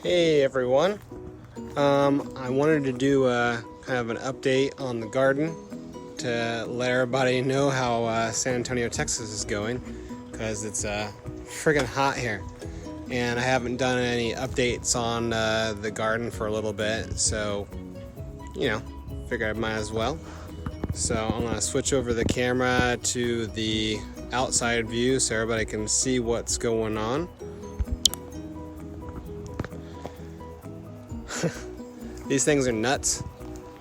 Hey everyone, I wanted to do kind of an update on the garden to let everybody know how San Antonio, Texas is going, because it's friggin' hot here and I haven't done any updates on the garden for a little bit, so figured I might as well. So I'm going to switch over the camera to the outside view so everybody can see what's going on. These things are nuts.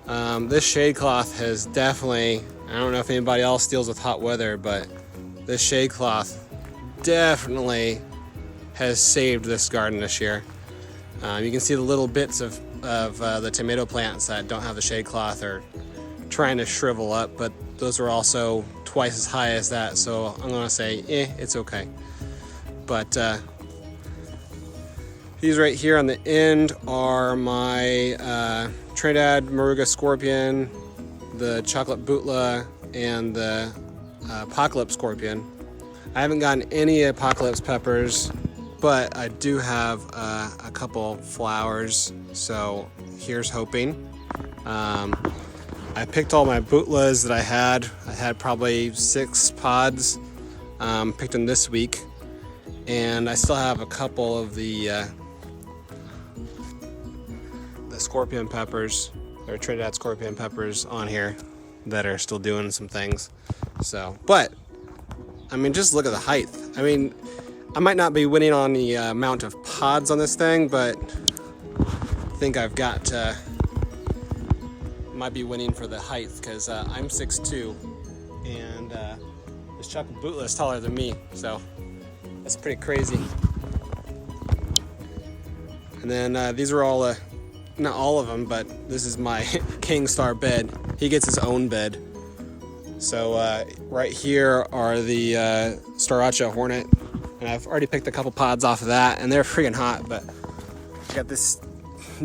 This shade cloth has definitely, I don't know if anybody else deals with hot weather, but this shade cloth definitely has saved this garden this year. You can see the little bits of the tomato plants that don't have the shade cloth are trying to shrivel up, but those are also twice as high as that, so I'm gonna say it's okay. But these right here on the end are my Trinidad Moruga Scorpion, the Chocolate Butla, and the Apocalypse Scorpion. I haven't gotten any Apocalypse peppers, but I do have a couple flowers, so here's hoping. I picked all my Butlas that I had. I had probably 6 pods, picked them this week, and I still have a couple of the Scorpion peppers, or Trinidad Scorpion peppers on here that are still doing some things. So, but I mean, just look at the height. I mean, I might not be winning on the amount of pods on this thing, but I think I've got might be winning for the height, because I'm 6'2", and this Chocolate Butla is taller than me, so that's pretty crazy. And then these are all not all of them, but this is my King Star bed. He gets his own bed. So right here are the Staracha Hornet, and I've already picked a couple pods off of that, and they're freaking hot, but I got this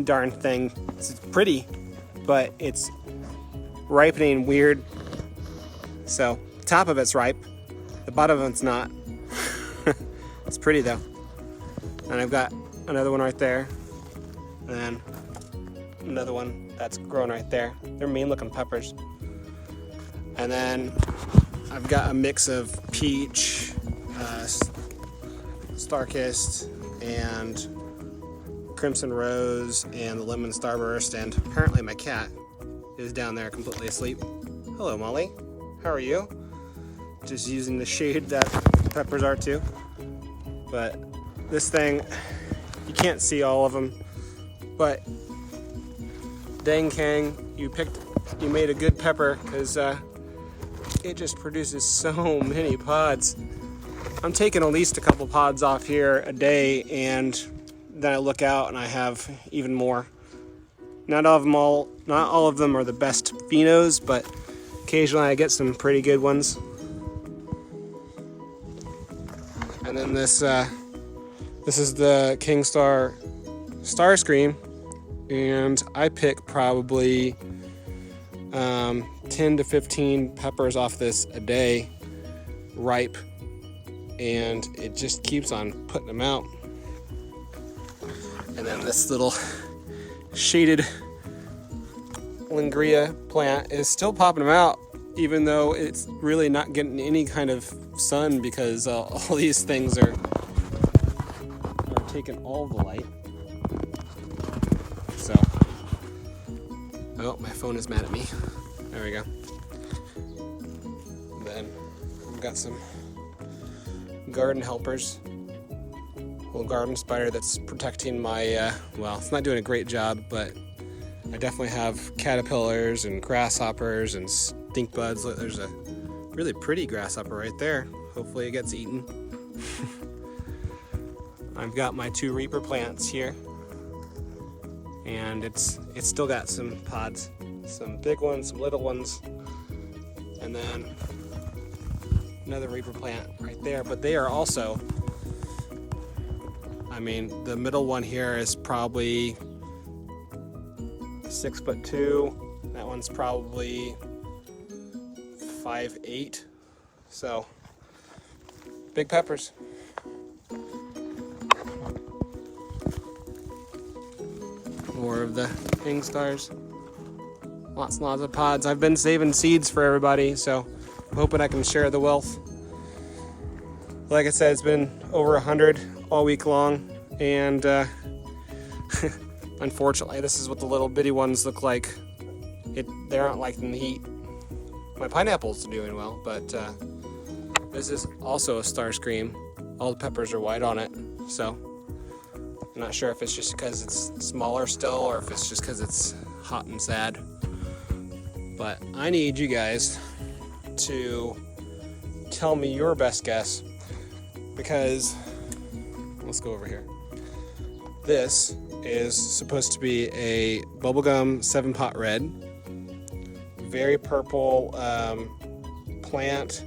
darn thing. It's pretty, but it's ripening weird. So the top of it's ripe, the bottom of it's not. It's pretty though. And I've got another one right there, and then another one that's growing right there. They're mean looking peppers. And then I've got a mix of peach, Star-Kissed, and Crimson Rose, and the Lemon Starburst, and apparently my cat is down there completely asleep. Hello, Molly. How are you? Just using the shade that the peppers are too. But this thing, you can't see all of them, but dang Kang, you made a good pepper, because it just produces so many pods. I'm taking at least a couple pods off here a day, and then I look out and I have even more. Not all of them are the best phenos, but occasionally I get some pretty good ones. And then this is the King Star Starscream, and I pick probably 10 to 15 peppers off this a day, ripe, and it just keeps on putting them out. And then this little shaded Lingria plant is still popping them out, even though it's really not getting any kind of sun, because all these things are taking all the light. So, oh, my phone is mad at me. There we go. Then I've got some garden helpers. Little garden spider that's protecting my, well, it's not doing a great job, but I definitely have caterpillars and grasshoppers and stink buds. Look, there's a really pretty grasshopper right there. Hopefully it gets eaten. I've got my 2 Reaper plants here, and it's still got some pods, some big ones, some little ones, and then another Reaper plant right there. But they are also, I mean, the middle one here is probably 6'2". That one's probably 5'8". So big peppers. the king stars. Lots and lots of pods. I've been saving seeds for everybody, so I'm hoping I can share the wealth. Like I said, it's been over 100 all week long, and unfortunately, this is what the little bitty ones look like. They aren't liking the heat. My pineapples are doing well, but this is also a Starscream. All the peppers are white on it, so I'm not sure if it's just because it's smaller still or if it's just because it's hot and sad. But I need you guys to tell me your best guess, because let's go over here. This is supposed to be a bubblegum 7-pot red, very purple plant.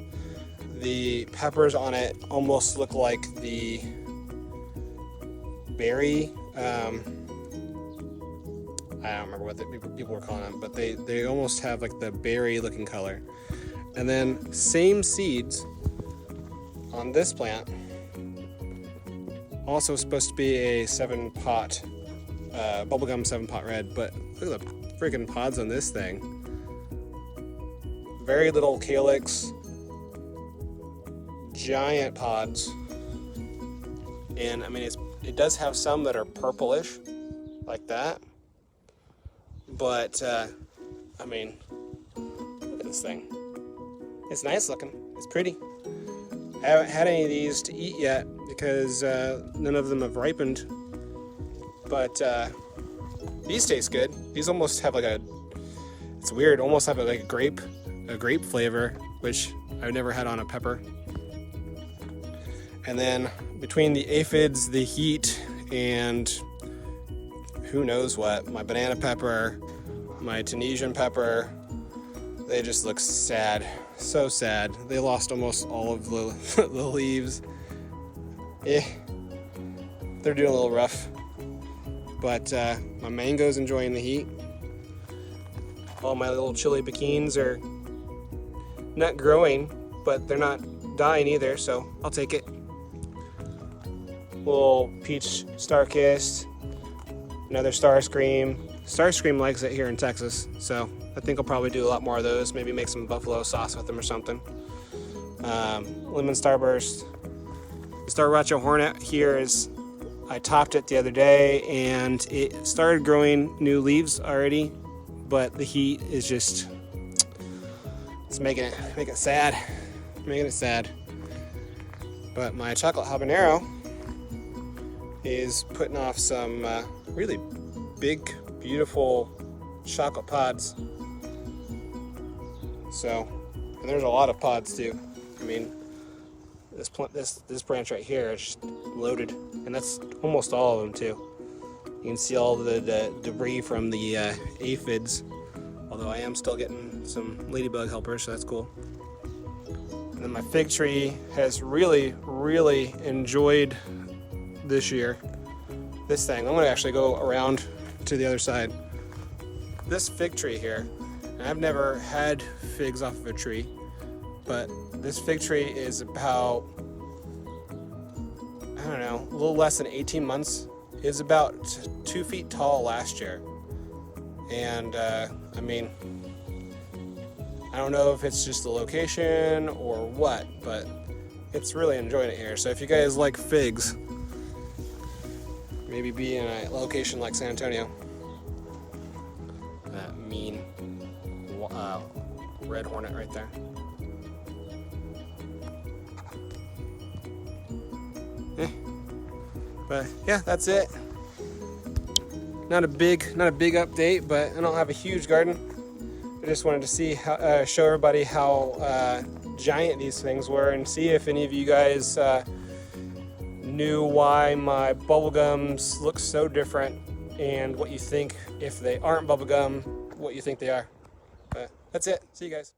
The peppers on it almost look like the berry. I don't remember what people were calling them, but they almost have like the berry looking color. And then same seeds on this plant, also supposed to be a 7-pot bubblegum 7-pot red, but look at the freaking pods on this thing. Very little calyx, giant pods, and I mean it does have some that are purplish like that, but I mean, look at this thing. It's nice looking. It's pretty. I haven't had any of these to eat yet because none of them have ripened, but these taste good. These almost have like it's weird, almost have like a grape flavor, which I've never had on a pepper. And then between the aphids, the heat, and who knows what, my banana pepper, my Tunisian pepper, they just look sad. So sad. They lost almost all of the leaves. They're doing a little rough. But my mango's enjoying the heat. All my little chili beans are not growing, but they're not dying either, so I'll take it. Little peach star-kissed, another Starscream. Starscream likes it here in Texas, so I think I'll probably do a lot more of those. Maybe make some buffalo sauce with them or something. Lemon Starburst. The Star-Racho Hornet here is, I topped it the other day and it started growing new leaves already, but the heat is just, it's making it sad. Making it sad. But my chocolate habanero is putting off some really big, beautiful chocolate pods. So, and there's a lot of pods too. I mean, this branch right here is just loaded, and that's almost all of them too. You can see all the debris from the aphids, although I am still getting some ladybug helpers, so that's cool. And then my fig tree has really, really enjoyed this year. This thing, I'm gonna actually go around to the other side. This fig tree here, and I've never had figs off of a tree, but this fig tree is about, I don't know, a little less than 18 months. It was about 2 feet tall last year. And I mean, I don't know if it's just the location or what, but it's really enjoying it here. So if you guys like figs, maybe be in a location like San Antonio. That mean red hornet right there. But yeah, that's it. Not a big update, but I don't have a huge garden. I just wanted to see how, show everybody how giant these things were, and see if any of you guys knew why my bubblegums look so different, and what you think, if they aren't bubblegum, what you think they are. But that's it. See you guys.